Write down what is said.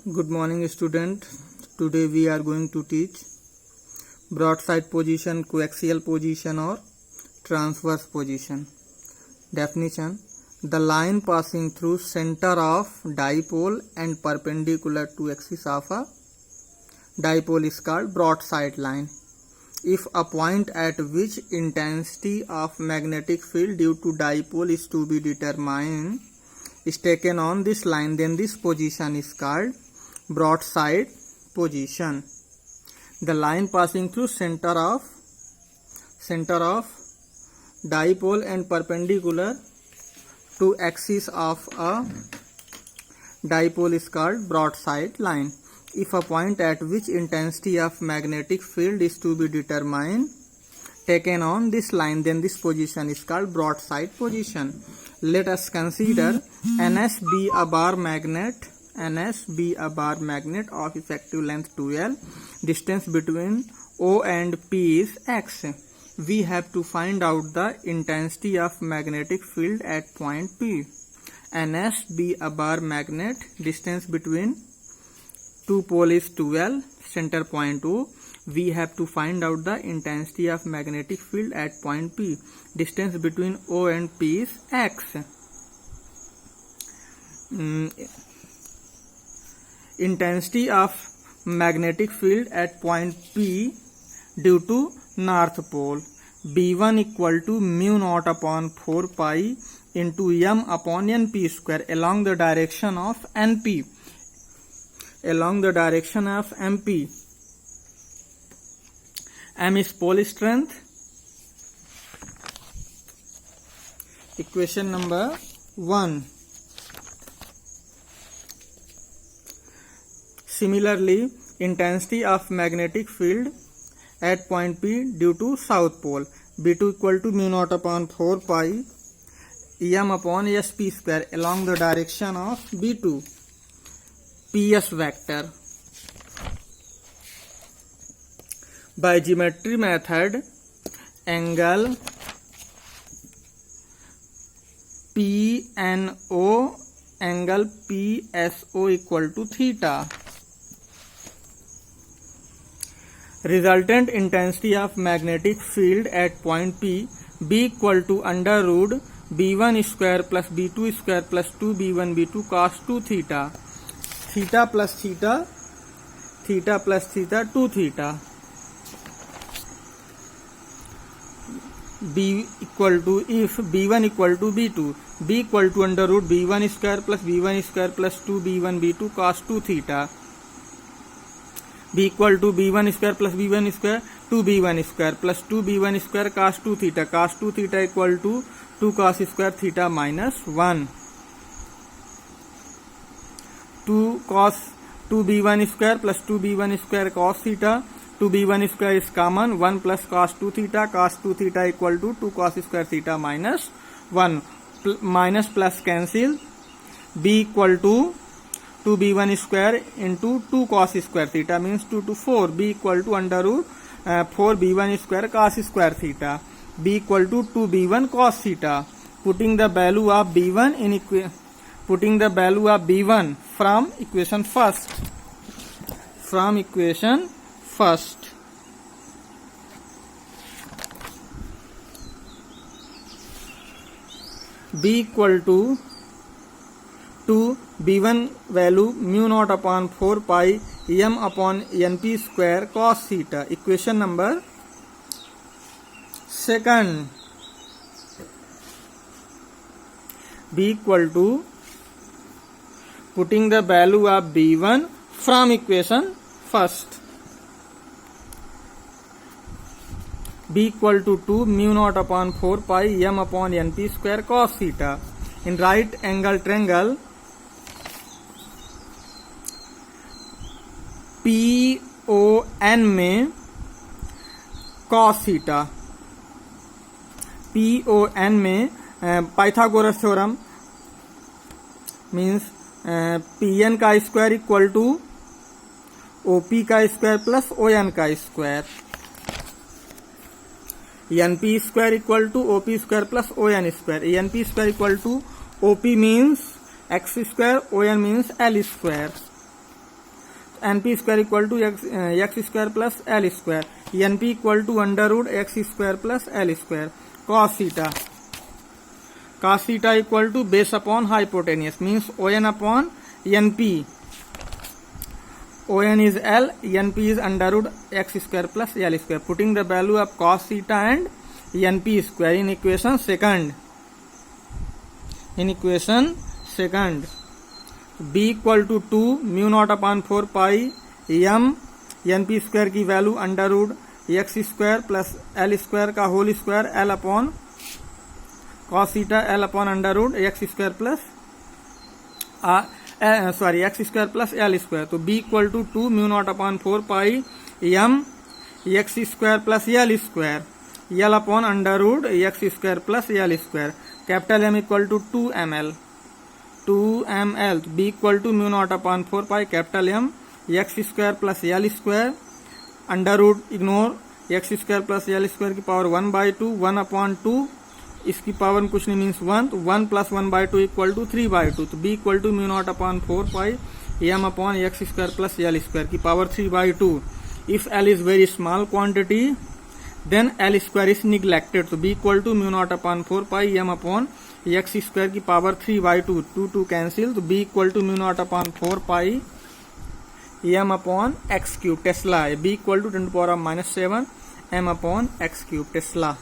Good morning, student. Today we are going to teach broadside position, coaxial position or transverse position. Definition: the line passing through center of dipole and perpendicular to axis of a dipole is called broadside line. If a point at which intensity of magnetic field due to dipole is to be determined is taken on this line, then this position is called broadside position. The line passing through center of dipole and perpendicular to axis of a dipole is called broadside line. If a point at which intensity of magnetic field is to be determined taken on this line, then this position is called broadside position. Let us consider NS be a bar magnet of effective length 2L. Distance between O and P is x. We have to find out the intensity of magnetic field at point P. NS be a bar magnet, distance between two poles is 2L, center point O. We have to find out the intensity of magnetic field at point P. Distance between O and P is x. Intensity of magnetic field at point P due to north pole. B1 equal to mu naught upon 4 pi into m upon np square along the direction of np. M is pole strength. Equation number 1. Similarly, intensity of magnetic field at point P due to south pole. B2 equal to mu naught upon 4 pi em upon sp square along the direction of B2. PS vector. By geometry method, angle PNO, angle PSO equal to theta. Resultant intensity of magnetic field at point P, B equal to under root B1 square plus B2 square plus 2B1 B2 cos 2 theta. Theta plus theta 2 theta. B equal to, if B1 equal to B2, B equal to under root B1 square plus B1 square plus 2B1 B2 cos 2 theta. B equal to B1 square plus B1 square 2B1 square plus 2B1 square cos 2 theta. Cos 2 theta equal to 2 cos square theta minus 1. 2 cos 2B1 square plus 2B1 square cos theta. 2B1 square is common. 1 plus cos 2 theta. Cos 2 theta equal to 2 cos square theta minus 1. Minus plus cancel. B equal to 2B1 square into 2 cos square theta means 2 to 4. B equal to under root 4B1 square cos square theta. B equal to 2B1 cos theta. Putting the value of B1 from equation first. B equal to 2 B1 value mu naught upon 4 pi m upon np square cos theta. Equation number 2. B equal to, putting the value of B1 from equation first. B equal to 2 mu naught upon 4 pi m upon np square cos theta. In right angle triangle PON में cos theta, PON में Pythagoras theorem means PN का square equal to OP का square plus ON का square. NP square equal to OP square plus ON square. NP square equal to OP means x square, ON means L square. NP square equal to X square plus L square, NP equal to under root x square plus L square. cos theta equal to base upon hypotenuse means ON upon NP, ON is L, NP is under root x square plus L square. Putting the value of cos theta and NP square in equation second. B equal to 2 mu not upon 4 pi m NP square की value under root x square plus L square का whole square L upon cos theta L upon under root x square plus x square plus L square. तो b equal to 2 mu not upon 4 pi m x square plus L square l upon under root x square plus L square. Capital M equal to 2ml, b equal to mu not upon 4 pi capital M x square plus L square under root ignore X square plus L square की power 1/2 1 upon 2 इसकी power कुछ नहीं means 1, तो 1 plus 1/2 equal to 3/2। तो b equal to mu not upon 4 pi m upon x square plus L square की power 3/2। If l is very small quantity then l square is neglected. तो b equal to mu not upon 4 pi m upon x square की power 3/2, 2 cancel. तो b equal to mu not upon 4 pi m upon x cube tesla है। b equal to 10⁻⁻7 m upon x cube Tesla.